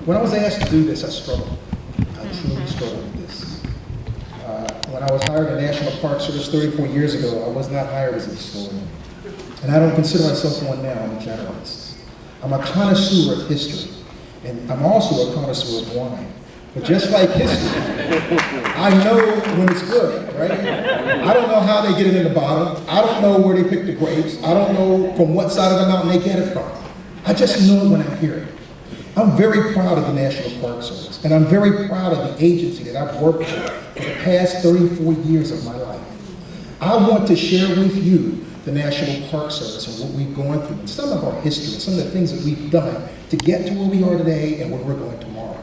When I was asked to do this, I struggled. I truly struggled with this. When I was hired in National Park Service 34 years ago, I was not hired as a historian. And I don't consider myself one now. I'm a generalist. I'm a connoisseur of history, and I'm also a connoisseur of wine. But just like history, I know when it's good, right? I don't know how they get it in the bottle. I don't know where they pick the grapes. I don't know from what side of the mountain they get it from. I just know it when I hear it. I'm very proud of the National Park Service, and I'm very proud of the agency that I've worked for the past 34 years of my life. I want to share with you the National Park Service and what we've gone through, and some of our history, and some of the things that we've done to get to where we are today and where we're going tomorrow.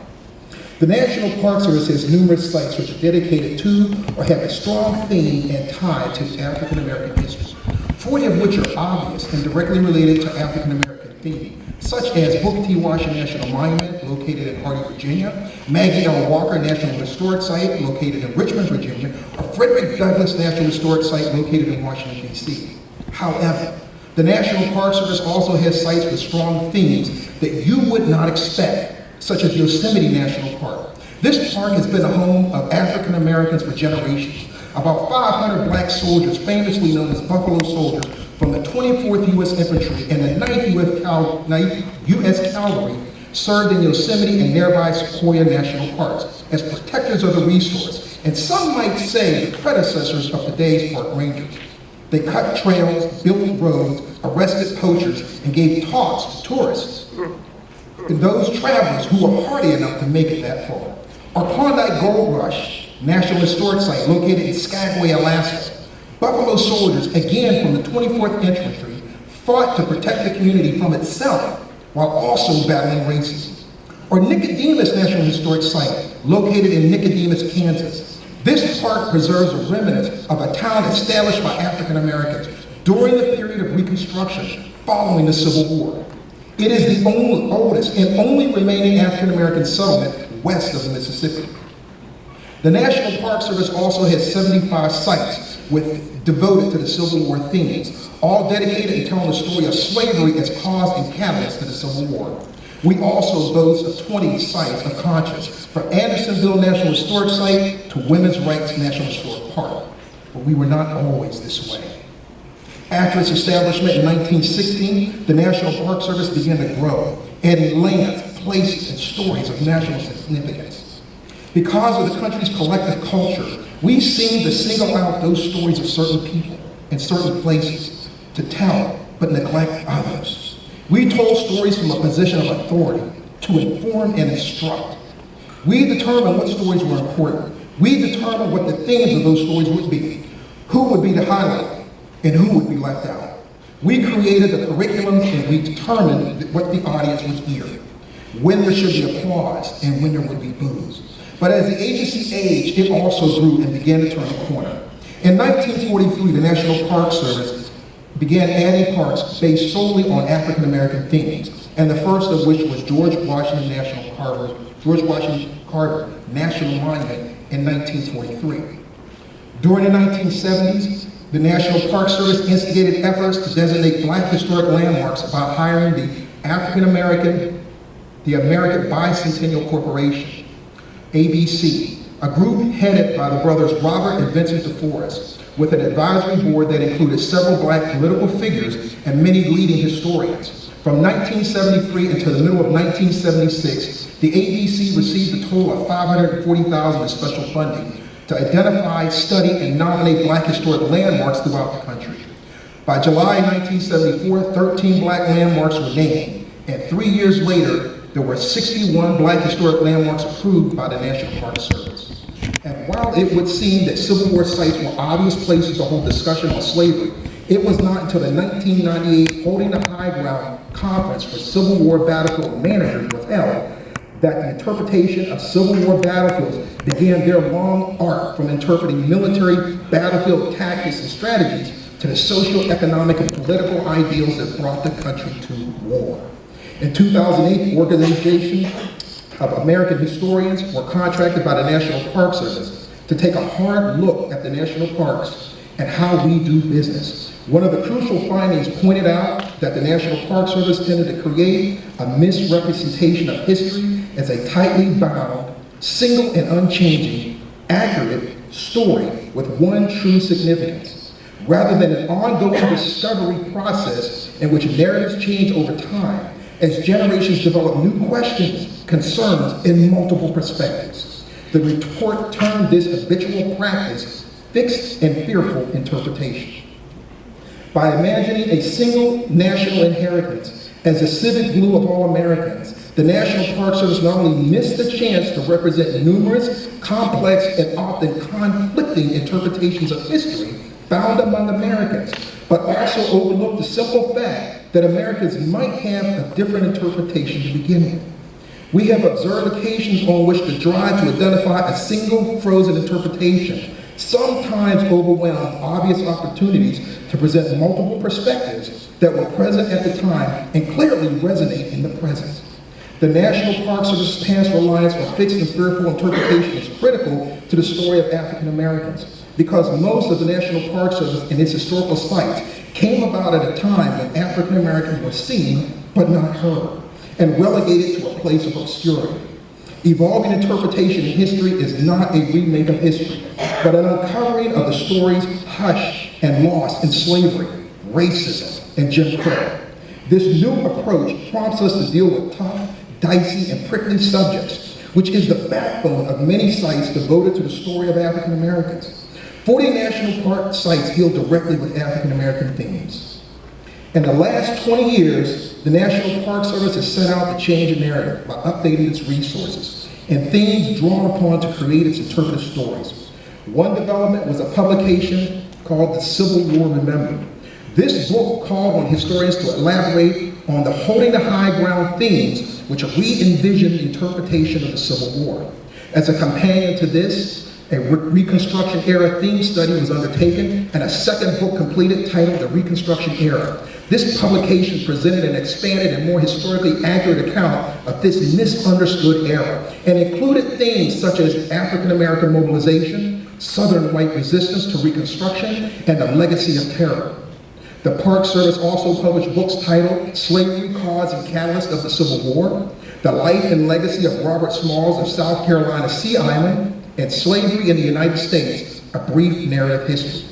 The National Park Service has numerous sites which are dedicated to or have a strong theme and tie to African American history, 40 of which are obvious and directly related to African American theme, such as Booker T. Washington National Monument, located in Hardy, Virginia, Maggie L. Walker National Historic Site, located in Richmond, Virginia, or Frederick Douglass National Historic Site, located in Washington, D.C. However, the National Park Service also has sites with strong themes that you would not expect, such as Yosemite National Park. This park has been a home of African Americans for generations. About 500 black soldiers, famously known as Buffalo Soldiers, from the 24th U.S. Infantry and the 9th U.S. Cavalry served in Yosemite and nearby Sequoia National Parks as protectors of the resource, and some might say the predecessors of today's park rangers. They cut trails, built roads, arrested poachers, and gave talks to tourists and those travelers who were hardy enough to make it that far. Our Klondike Gold Rush National Historic Site, located in Skagway, Alaska. Buffalo soldiers, again from the 24th Infantry, fought to protect the community from itself while also battling racism. Or Nicodemus National Historic Site, located in Nicodemus, Kansas. This park preserves a remnant of a town established by African Americans during the period of Reconstruction following the Civil War. It is the oldest and only remaining African American settlement west of the Mississippi. The National Park Service also has 75 sites devoted to the Civil War themes, all dedicated to telling the story of slavery as cause and catalyst to the Civil War. We also boast of 20 sites of conscience, from Andersonville National Historic Site to Women's Rights National Historic Park. But we were not always this way. After its establishment in 1916, the National Park Service began to grow, adding lands, places, and stories of national significance. Because of the country's collective culture, we seem to single out those stories of certain people and certain places to tell, but neglect others. We told stories from a position of authority to inform and instruct. We determined what stories were important. We determined what the themes of those stories would be, who would be the highlight, and who would be left out. We created the curriculums and we determined what the audience would hear, when there should be applause and when there would be boos. But as the agency aged, it also grew and began to turn a corner. In 1943, the National Park Service began adding parks based solely on African American themes, and the first of which was George Washington Carver National Monument in 1943. During the 1970s, the National Park Service instigated efforts to designate black historic landmarks by hiring the American Bicentennial Corporation, ABC, a group headed by the brothers Robert and Vincent DeForest, with an advisory board that included several black political figures and many leading historians. From 1973 until the middle of 1976, the ABC received a total of $540,000 in special funding to identify, study, and nominate black historic landmarks throughout the country. By July 1974, 13 black landmarks were named, and 3 years later, there were 61 black historic landmarks approved by the National Park Service. And while it would seem that Civil War sites were obvious places to hold discussion on slavery, it was not until the 1998 Holding the High Ground Conference for Civil War Battlefield Managers was held that the interpretation of Civil War battlefields began their long arc from interpreting military battlefield tactics and strategies to the social, economic, and political ideals that brought the country to war. In 2008, the Organization of American Historians were contracted by the National Park Service to take a hard look at the national parks and how we do business. One of the crucial findings pointed out that the National Park Service tended to create a misrepresentation of history as a tightly bound, single and unchanging, accurate story with one true significance, rather than an ongoing discovery process in which narratives change over time as generations develop new questions, concerns, and multiple perspectives. The report termed this habitual practice fixed and fearful interpretation. By imagining a single national inheritance as the civic glue of all Americans, the National Park Service not only missed the chance to represent numerous, complex, and often conflicting interpretations of history found among Americans, but also overlooked the simple fact that Americans might have a different interpretation to begin with. We have observed occasions on which the drive to identify a single frozen interpretation sometimes overwhelmed obvious opportunities to present multiple perspectives that were present at the time and clearly resonate in the present. The National Park Service's past reliance on fixed and fearful interpretation is critical to the story of African Americans, because most of the National Park Service and its historical sites came about at a time when African Americans were seen but not heard, and relegated to a place of obscurity. Evolving interpretation in history is not a remake of history, but an uncovering of the stories hushed and lost in slavery, racism, and Jim Crow. This new approach prompts us to deal with tough, dicey, and prickly subjects, which is the backbone of many sites devoted to the story of African Americans. 40 national park sites deal directly with African American themes. In the last 20 years, the National Park Service has set out to change the narrative by updating its resources and themes drawn upon to create its interpretive stories. One development was a publication called The Civil War Remembered. This book called on historians to elaborate on the holding the high ground themes which re-envision the interpretation of the Civil War. As a companion to this, a Reconstruction era theme study was undertaken and a second book completed titled The Reconstruction Era. This publication presented an expanded and more historically accurate account of this misunderstood era and included themes such as African American mobilization, Southern white resistance to Reconstruction, and the legacy of terror. The Park Service also published books titled Slavery, Cause and Catalyst of the Civil War, The Life and Legacy of Robert Smalls of South Carolina Sea Island, and Slavery in the United States, A Brief Narrative History.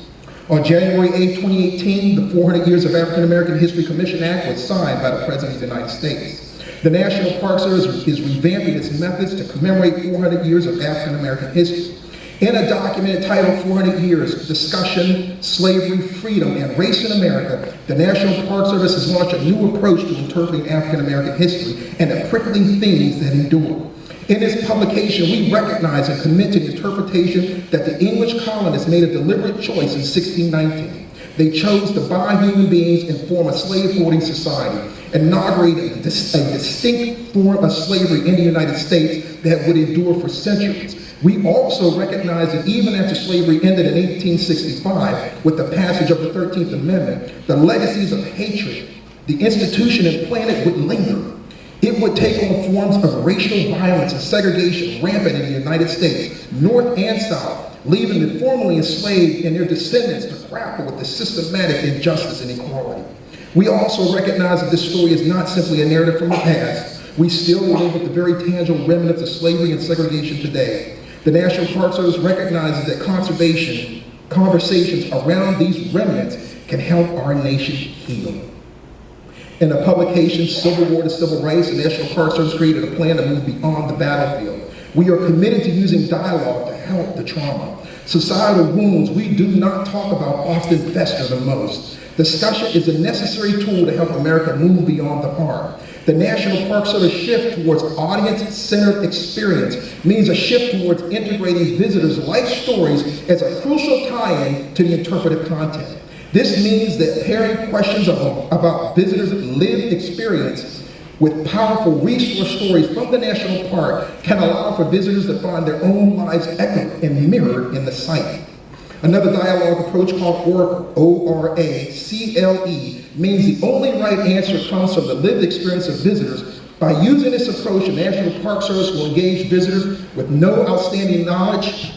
On January 8, 2018, the 400 Years of African American History Commission Act was signed by the President of the United States. The National Park Service is revamping its methods to commemorate 400 years of African American history. In a document entitled 400 Years, Discussion, Slavery, Freedom, and Race in America, the National Park Service has launched a new approach to interpreting African American history and the prickling themes that endure. In this publication, we recognize and commit to the interpretation that the English colonists made a deliberate choice in 1619. They chose to buy human beings and form a slave-holding society, inaugurating a distinct form of slavery in the United States that would endure for centuries. We also recognize that even after slavery ended in 1865, with the passage of the 13th Amendment, the legacies of hatred, the institution implanted would linger. It would take on forms of racial violence and segregation rampant in the United States, North and South, leaving the formerly enslaved and their descendants to grapple with the systematic injustice and inequality. We also recognize that this story is not simply a narrative from the past. We still live with the very tangible remnants of slavery and segregation today. The National Park Service recognizes that conversations around these remnants can help our nation heal. In the publication, Civil War to Civil Rights, the National Park Service created a plan to move beyond the battlefield. We are committed to using dialogue to help the trauma. Societal wounds we do not talk about often fester the most. Discussion is a necessary tool to help America move beyond the harm. The National Park Service shift towards audience-centered experience means a shift towards integrating visitors' life stories as a crucial tie-in to the interpretive content. This means that pairing questions about visitors' lived experience with powerful resource stories from the national park can allow for visitors to find their own lives echoed and mirrored in the site. Another dialogue approach called Oracle, O-R-A-C-L-E, means the only right answer comes from the lived experience of visitors. By using this approach, the National Park Service will engage visitors with no outstanding knowledge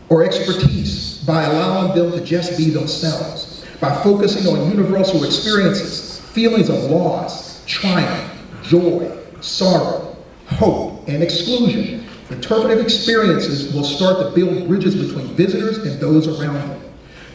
or expertise by allowing them to just be themselves. By focusing on universal experiences, feelings of loss, triumph, joy, sorrow, hope, and exclusion, interpretive experiences will start to build bridges between visitors and those around them.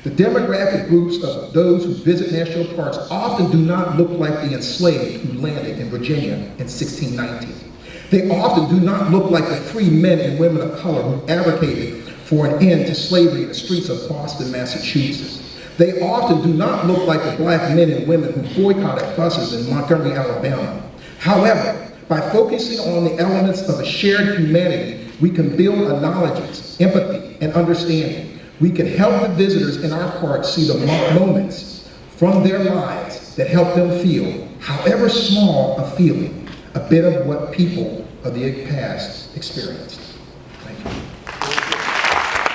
The demographic groups of those who visit national parks often do not look like the enslaved who landed in Virginia in 1619. They often do not look like the free men and women of color who advocated for an end to slavery in the streets of Boston, Massachusetts. They often do not look like the black men and women who boycotted buses in Montgomery, Alabama. However, by focusing on the elements of a shared humanity, we can build a knowledge, empathy, and understanding. We can help the visitors in our parks see the moments from their lives that help them feel, however small a feeling, a bit of what people of the past experienced.